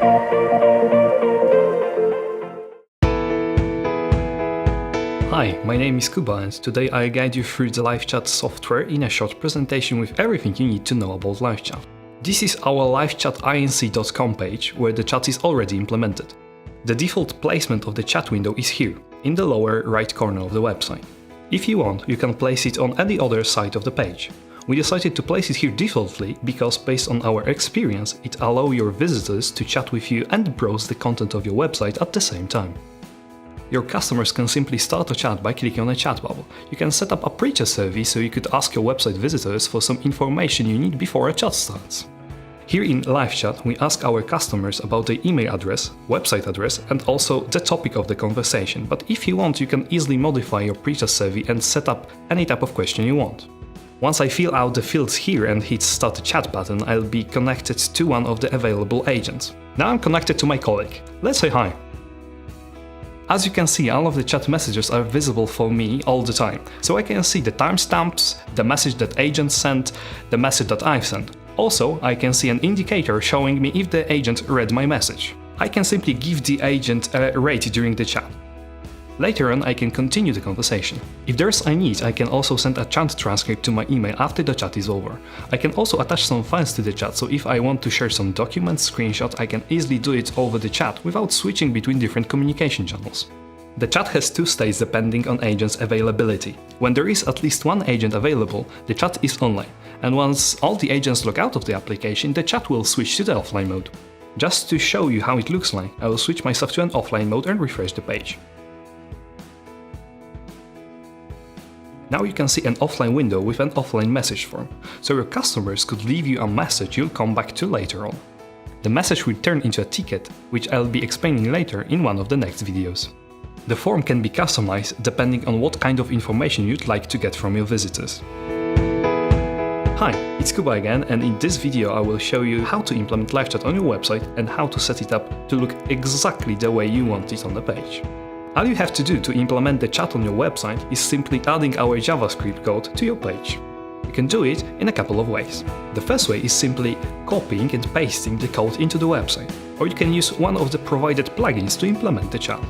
Hi, my name is Kuba and today I guide you through the LiveChat software in a short presentation with everything you need to know about LiveChat. This is our livechat.inc.com page where the chat is already implemented. The default placement of the chat window is here, in the lower right corner of the website. If you want, you can place it on any other side of the page. We decided to place it here defaultly because based on our experience, it allows your visitors to chat with you and browse the content of your website at the same time. Your customers can simply start a chat by clicking on a chat bubble. You can set up a pre-chat survey so you could ask your website visitors for some information you need before a chat starts. Here in LiveChat, we ask our customers about their email address, website address, and also the topic of the conversation, but if you want, you can easily modify your pre-chat survey and set up any type of question you want. Once I fill out the fields here and hit Start a Chat button, I'll be connected to one of the available agents. Now I'm connected to my colleague. Let's say hi. As you can see, all of the chat messages are visible for me all the time, so I can see the timestamps, the message that agent sent, the message that I've sent. Also, I can see an indicator showing me if the agent read my message. I can simply give the agent a rate during the chat. Later on, I can continue the conversation. If there's a need, I can also send a chat transcript to my email after the chat is over. I can also attach some files to the chat, so if I want to share some documents, screenshots, I can easily do it over the chat without switching between different communication channels. The chat has two states depending on agent's availability. When there is at least one agent available, the chat is online, and once all the agents log out of the application, the chat will switch to the offline mode. Just to show you how it looks like, I will switch myself to an offline mode and refresh the page. Now you can see an offline window with an offline message form, so your customers could leave you a message you'll come back to later on. The message will turn into a ticket, which I'll be explaining later in one of the next videos. The form can be customized depending on what kind of information you'd like to get from your visitors. Hi, it's Kuba again, and in this video I will show you how to implement LiveChat on your website and how to set it up to look exactly the way you want it on the page. All you have to do to implement the chat on your website is simply adding our JavaScript code to your page. You can do it in a couple of ways. The first way is simply copying and pasting the code into the website, or you can use one of the provided plugins to implement the chat.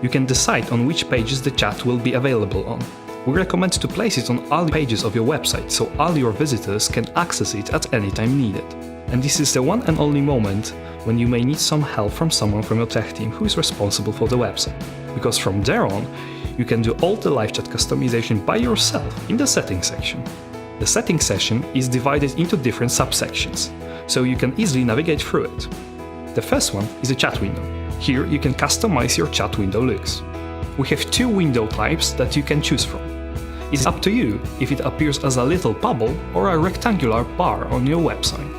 You can decide on which pages the chat will be available on. We recommend to place it on all pages of your website so all your visitors can access it at any time needed. And this is the one and only moment when you may need some help from someone from your tech team who is responsible for the website. Because from there on, you can do all the LiveChat customization by yourself in the settings section. The settings section is divided into different subsections, so you can easily navigate through it. The first one is a chat window. Here you can customize your chat window looks. We have two window types that you can choose from. It's up to you if it appears as a little bubble or a rectangular bar on your website.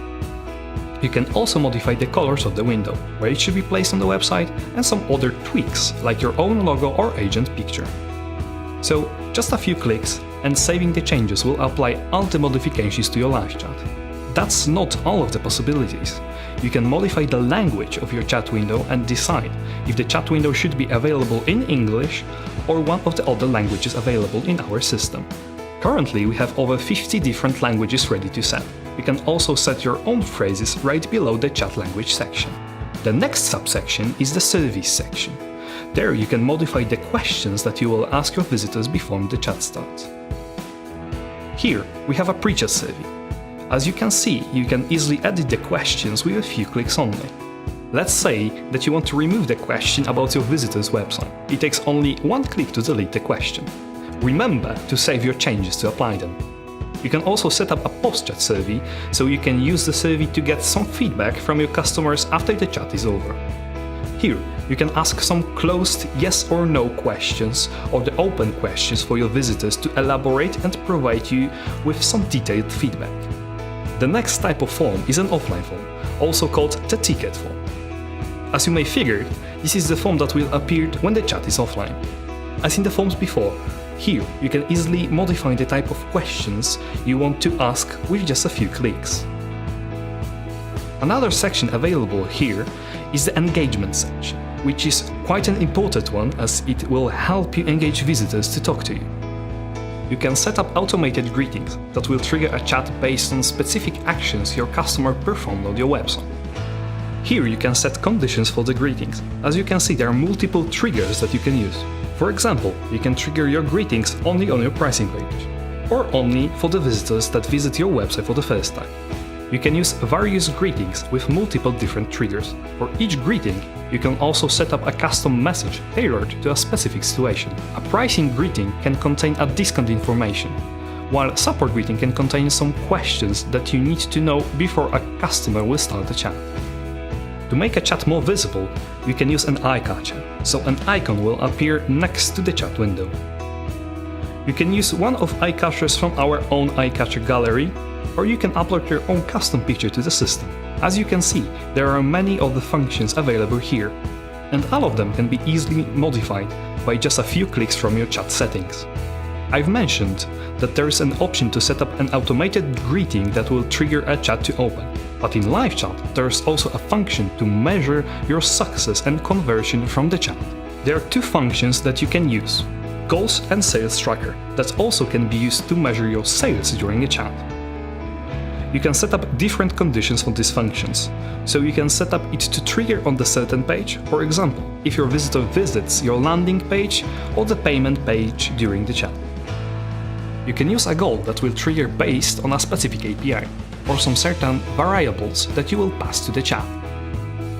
You can also modify the colors of the window, where it should be placed on the website, and some other tweaks, like your own logo or agent picture. So, just a few clicks, and saving the changes will apply all the modifications to your LiveChat. That's not all of the possibilities. You can modify the language of your chat window and decide if the chat window should be available in English or one of the other languages available in our system. Currently, we have over 50 different languages ready to set. You can also set your own phrases right below the chat language section. The next subsection is the service section. There you can modify the questions that you will ask your visitors before the chat starts. Here we have a pre-chat survey. As you can see, you can easily edit the questions with a few clicks only. Let's say that you want to remove the question about your visitor's website. It takes only one click to delete the question. Remember to save your changes to apply them. You can also set up a post-chat survey, so you can use the survey to get some feedback from your customers after the chat is over. Here, you can ask some closed yes or no questions or the open questions for your visitors to elaborate and provide you with some detailed feedback. The next type of form is an offline form, also called the ticket form. As you may figure, this is the form that will appear when the chat is offline. As in the forms before, here you can easily modify the type of questions you want to ask with just a few clicks. Another section available here is the engagement section, which is quite an important one as it will help you engage visitors to talk to you. You can set up automated greetings that will trigger a chat based on specific actions your customer performed on your website. Here you can set conditions for the greetings. As you can see, there are multiple triggers that you can use. For example, you can trigger your greetings only on your pricing page, or only for the visitors that visit your website for the first time. You can use various greetings with multiple different triggers. For each greeting, you can also set up a custom message tailored to a specific situation. A pricing greeting can contain a discount information, while a support greeting can contain some questions that you need to know before a customer will start the chat. To make a chat more visible, you can use an eye catcher, so an icon will appear next to the chat window. You can use one of eye catchers from our own eye catcher gallery, or you can upload your own custom picture to the system. As you can see, there are many of the functions available here, and all of them can be easily modified by just a few clicks from your chat settings. I've mentioned that there is an option to set up an automated greeting that will trigger a chat to open. But in LiveChat, there is also a function to measure your success and conversion from the chat. There are two functions that you can use: Goals and Sales Tracker, that also can be used to measure your sales during a chat. You can set up different conditions for these functions, so you can set up it to trigger on the certain page, for example, if your visitor visits your landing page or the payment page during the chat. You can use a goal that will trigger based on a specific API, or some certain variables that you will pass to the chat.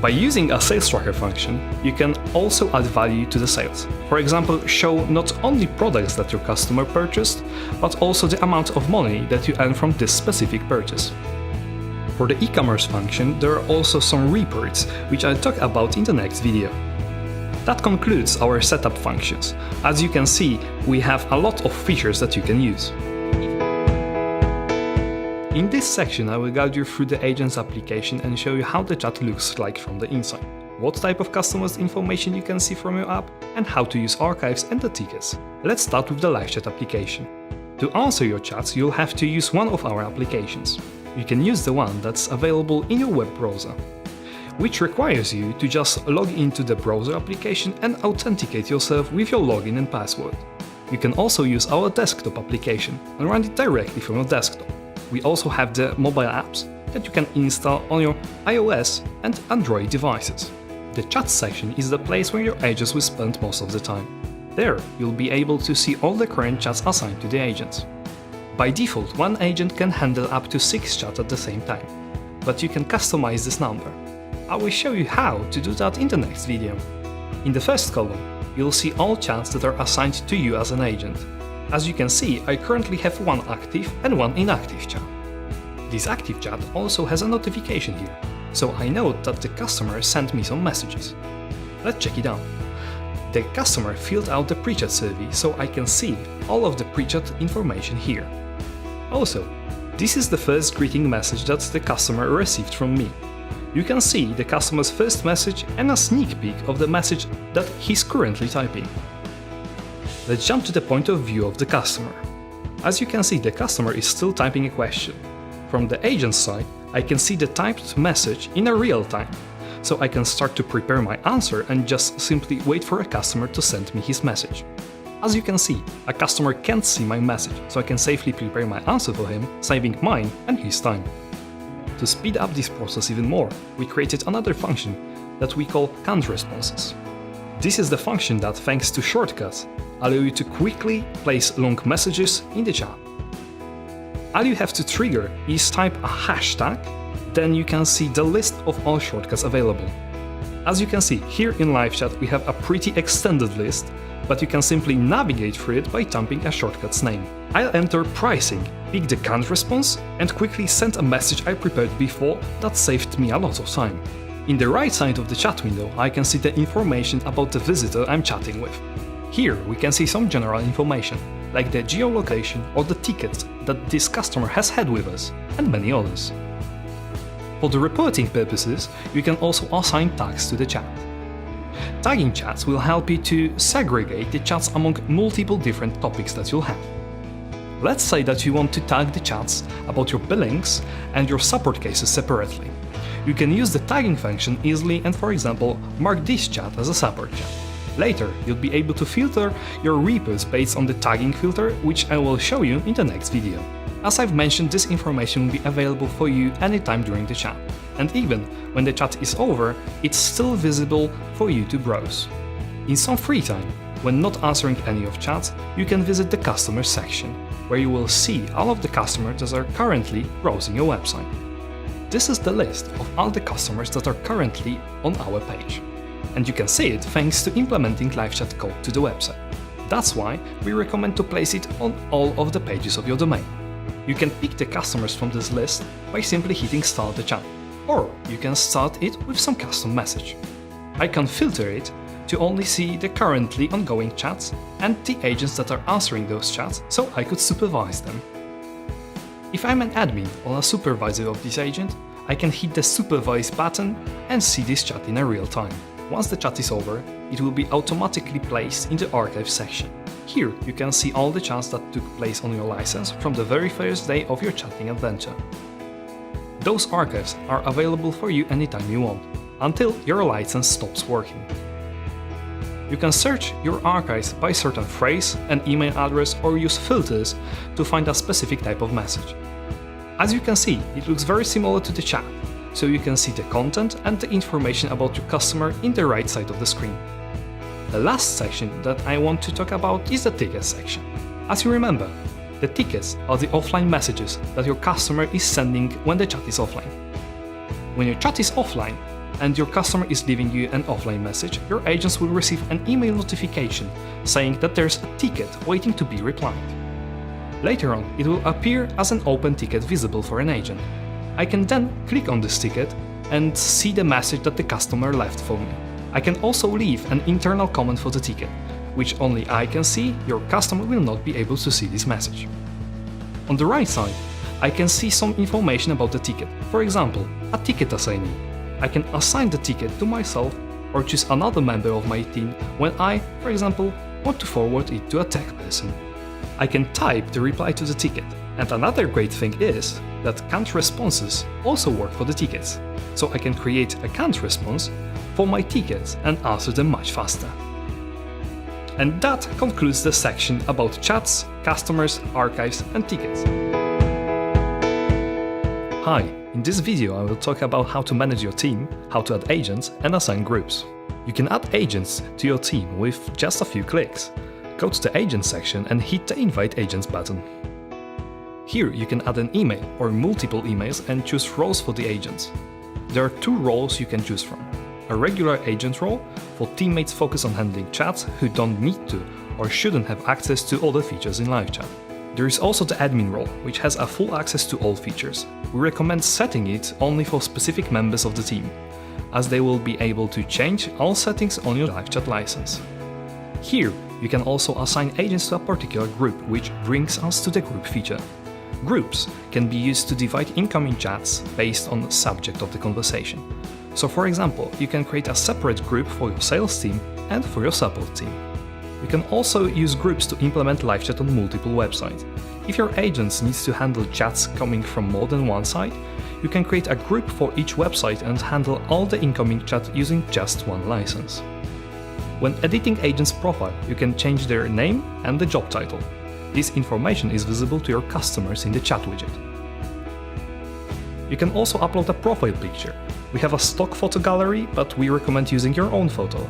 By using a sales tracker function, you can also add value to the sales. For example, show not only products that your customer purchased, but also the amount of money that you earn from this specific purchase. For the e-commerce function, there are also some reports, which I'll talk about in the next video. That concludes our setup functions. As you can see, we have a lot of features that you can use. In this section, I will guide you through the agent's application and show you how the chat looks like from the inside, what type of customers information you can see from your app, and how to use archives and the tickets. Let's start with the LiveChat application. To answer your chats, you'll have to use one of our applications. You can use the one that's available in your web browser, which requires you to just log into the browser application and authenticate yourself with your login and password. You can also use our desktop application and run it directly from your desktop. We also have the mobile apps that you can install on your iOS and Android devices. The chat section is the place where your agents will spend most of the time. There, you'll be able to see all the current chats assigned to the agents. By default, one agent can handle up to 6 chats at the same time, but you can customize this number. I will show you how to do that in the next video. In the first column, you'll see all chats that are assigned to you as an agent. As you can see, I currently have one active and one inactive chat. This active chat also has a notification here, so I know that the customer sent me some messages. Let's check it out. The customer filled out the pre-chat survey, so I can see all of the pre-chat information here. Also, this is the first greeting message that the customer received from me. You can see the customer's first message and a sneak peek of the message that he's currently typing. Let's jump to the point of view of the customer. As you can see, the customer is still typing a question. From the agent's side, I can see the typed message in a real time, so I can start to prepare my answer and just simply wait for a customer to send me his message. As you can see, a customer can't see my message, so I can safely prepare my answer for him, saving mine and his time. To speed up this process even more, we created another function that we call canned responses. This is the function that, thanks to shortcuts, allow you to quickly place long messages in the chat. All you have to trigger is type a hashtag, then you can see the list of all shortcuts available. As you can see, here in LiveChat we have a pretty extended list, but you can simply navigate through it by typing a shortcut's name. I'll enter pricing, pick the canned response, and quickly send a message I prepared before that saved me a lot of time. In the right side of the chat window, I can see the information about the visitor I'm chatting with. Here we can see some general information, like the geolocation or the tickets that this customer has had with us, and many others. For the reporting purposes, you can also assign tags to the chat. Tagging chats will help you to segregate the chats among multiple different topics that you'll have. Let's say that you want to tag the chats about your billings and your support cases separately. You can use the tagging function easily and, for example, mark this chat as a support chat. Later, you'll be able to filter your repos based on the tagging filter, which I will show you in the next video. As I've mentioned, this information will be available for you anytime during the chat. and even when the chat is over, it's still visible for you to browse. In some free time, when not answering any of chats, you can visit the customers section, where you will see all of the customers that are currently browsing your website. This is the list of all the customers that are currently on our page, and you can see it thanks to implementing LiveChat code to the website. That's why we recommend to place it on all of the pages of your domain. You can pick the customers from this list by simply hitting Start the chat, or you can start it with some custom message. I can filter it to only see the currently ongoing chats and the agents that are answering those chats, so I could supervise them. If I'm an admin or a supervisor of this agent, I can hit the Supervise button and see this chat in a real time. Once the chat is over, it will be automatically placed in the archive section. Here you can see all the chats that took place on your license from the very first day of your chatting adventure. Those archives are available for you anytime you want, until your license stops working. You can search your archives by certain phrase, an email address, or use filters to find a specific type of message. As you can see, it looks very similar to the chat, so you can see the content and the information about your customer in the right side of the screen. The last section that I want to talk about is the tickets section. As you remember, the tickets are the offline messages that your customer is sending when the chat is offline. When your chat is offline, and your customer is leaving you an offline message, your agents will receive an email notification saying that there's a ticket waiting to be replied. Later on, it will appear as an open ticket visible for an agent. I can then click on this ticket and see the message that the customer left for me. I can also leave an internal comment for the ticket, which only I can see. Your customer will not be able to see this message. On the right side, I can see some information about the ticket. For example, a ticket assignee. I can assign the ticket to myself or choose another member of my team when I, for example, want to forward it to a tech person. I can type the reply to the ticket, and another great thing is that canned responses also work for the tickets, so I can create a canned response for my tickets and answer them much faster. And that concludes the section about chats, customers, archives, and tickets. Hi, in this video I will talk about how to manage your team, how to add agents and assign groups. You can add agents to your team with just a few clicks. Go to the Agents section and hit the Invite Agents button. Here you can add an email or multiple emails and choose roles for the agents. There are two roles you can choose from. A regular agent role for teammates focused on handling chats who don't need to or shouldn't have access to all the features in LiveChat. There is also the admin role, which has a full access to all features. We recommend setting it only for specific members of the team, as they will be able to change all settings on your LiveChat license. Here, you can also assign agents to a particular group, which brings us to the group feature. Groups can be used to divide incoming chats based on the subject of the conversation. So for example, you can create a separate group for your sales team and for your support team. You can also use groups to implement LiveChat on multiple websites. If your agents needs to handle chats coming from more than one site, you can create a group for each website and handle all the incoming chat using just one license. When editing agents' profile, you can change their name and the job title. This information is visible to your customers in the chat widget. You can also upload a profile picture. We have a stock photo gallery, but we recommend using your own photo.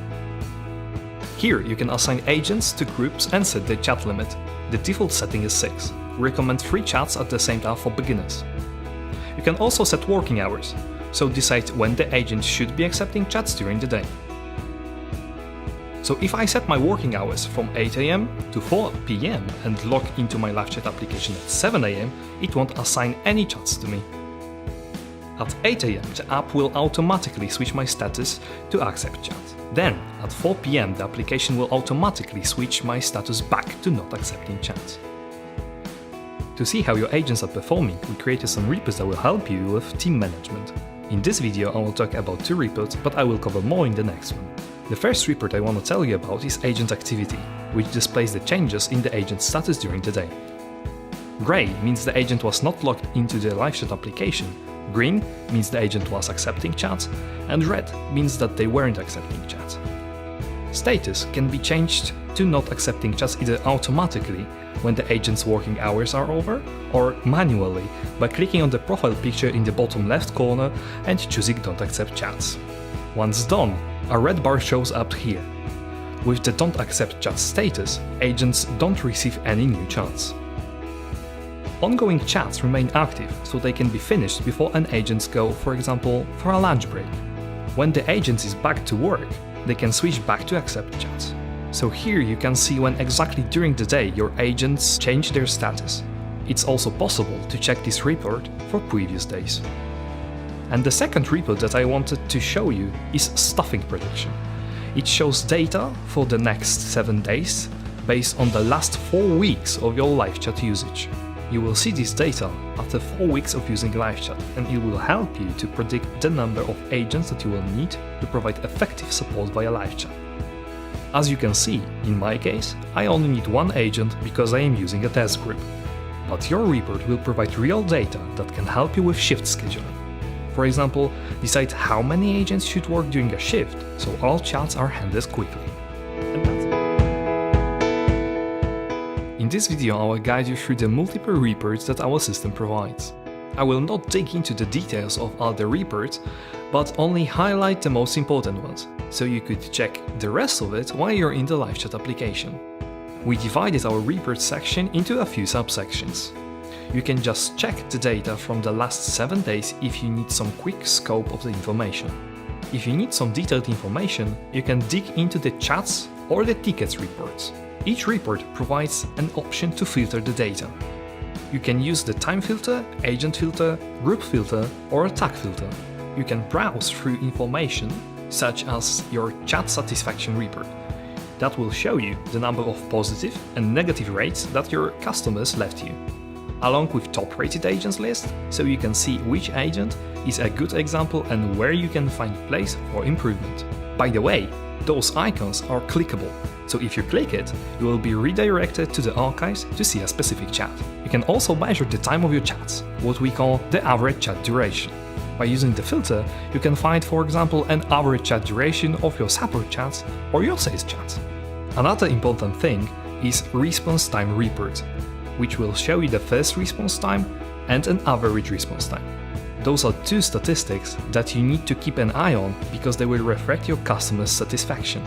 Here you can assign agents to groups and set the chat limit. The default setting is 6. We recommend 3 chats at the same time for beginners. You can also set working hours, so decide when the agent should be accepting chats during the day. So if I set my working hours from 8 AM to 4 PM and log into my LiveChat application at 7 AM, it won't assign any chats to me. At 8 AM, the app will automatically switch my status to accept chat. Then, at 4 PM, the application will automatically switch my status back to not accepting chat. To see how your agents are performing, we created some reports that will help you with team management. In this video, I will talk about 2 reports, but I will cover more in the next one. The first report I want to tell you about is Agent Activity, which displays the changes in the agent's status during the day. Gray means the agent was not logged into the LiveChat application, green means the agent was accepting chats, and red means that they weren't accepting chats. Status can be changed to not accepting chats either automatically when the agent's working hours are over, or manually by clicking on the profile picture in the bottom left corner and choosing Don't Accept Chats. Once done, a red bar shows up here. With the Don't Accept Chat status, agents don't receive any new chats. Ongoing chats remain active, so they can be finished before an agent goes, for example, for a lunch break. When the agent is back to work, they can switch back to accept chats. So here you can see when exactly during the day your agents change their status. It's also possible to check this report for previous days. And the second report that I wanted to show you is staffing prediction. It shows data for the next 7 days based on the last 4 weeks of your LiveChat usage. You will see this data after 4 weeks of using LiveChat, and it will help you to predict the number of agents that you will need to provide effective support via LiveChat. As you can see, in my case, I only need 1 agent because I am using a test group. But your report will provide real data that can help you with shift scheduling. For example, decide how many agents should work during a shift, so all chats are handled quickly. And that's it. In this video, I will guide you through the multiple reports that our system provides. I will not dig into the details of all the reports, but only highlight the most important ones, so you could check the rest of it while you're in the LiveChat application. We divided our report section into a few subsections. You can just check the data from the last 7 days if you need some quick scope of the information. If you need some detailed information, you can dig into the chats or the tickets reports. Each report provides an option to filter the data. You can use the time filter, agent filter, group filter, or a tag filter. You can browse through information such as your chat satisfaction report. That will show you the number of positive and negative rates that your customers left you, along with top-rated agents list, so you can see which agent is a good example and where you can find place for improvement. By the way, those icons are clickable, so if you click it, you will be redirected to the archives to see a specific chat. You can also measure the time of your chats, what we call the average chat duration. By using the filter, you can find, for example, an average chat duration of your support chats or your sales chats. Another important thing is response time report, which will show you the first response time and an average response time. Those are 2 statistics that you need to keep an eye on because they will reflect your customer's satisfaction.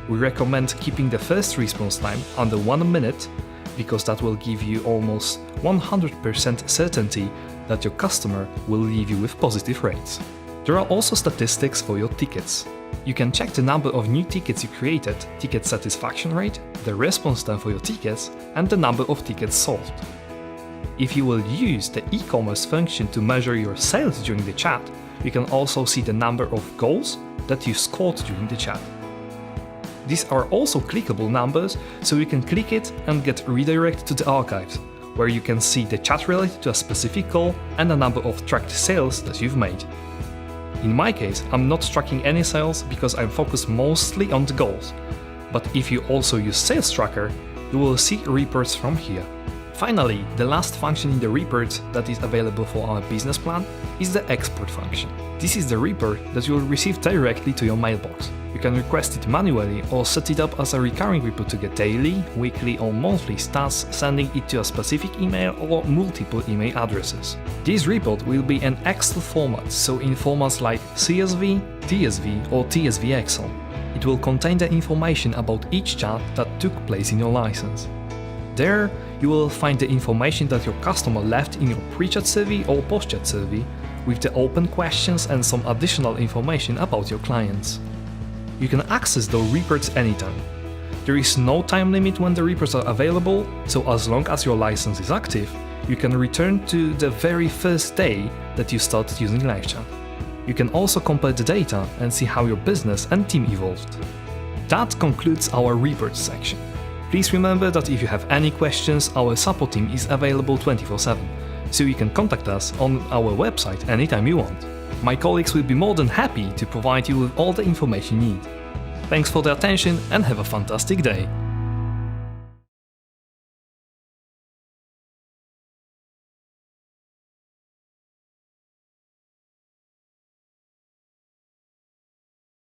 We recommend keeping the first response time under 1 minute because that will give you almost 100% certainty that your customer will leave you with positive rates. There are also statistics for your tickets. You can check the number of new tickets you created, ticket satisfaction rate, the response time for your tickets, and the number of tickets solved. If you will use the e-commerce function to measure your sales during the chat, you can also see the number of goals that you scored during the chat. These are also clickable numbers, so you can click it and get redirected to the archives, where you can see the chat related to a specific goal and the number of tracked sales that you've made. In my case, I'm not tracking any sales because I'm focused mostly on the goals, but if you also use Sales Tracker, you will see reports from here. Finally, the last function in the report that is available for our business plan is the export function. This is the report that you will receive directly to your mailbox. You can request it manually or set it up as a recurring report to get daily, weekly or monthly stats, sending it to a specific email or multiple email addresses. This report will be an Excel format, so in formats like CSV, TSV or TSV Excel. It will contain the information about each chat that took place in your license. There, you will find the information that your customer left in your pre-chat survey or post-chat survey, with the open questions and some additional information about your clients. You can access those reports anytime. There is no time limit when the reports are available, so as long as your license is active, you can return to the very first day that you started using LiveChat. You can also compare the data and see how your business and team evolved. That concludes our reports section. Please remember that if you have any questions, our support team is available 24/7, so you can contact us on our website anytime you want. My colleagues will be more than happy to provide you with all the information you need. Thanks for the attention and have a fantastic day!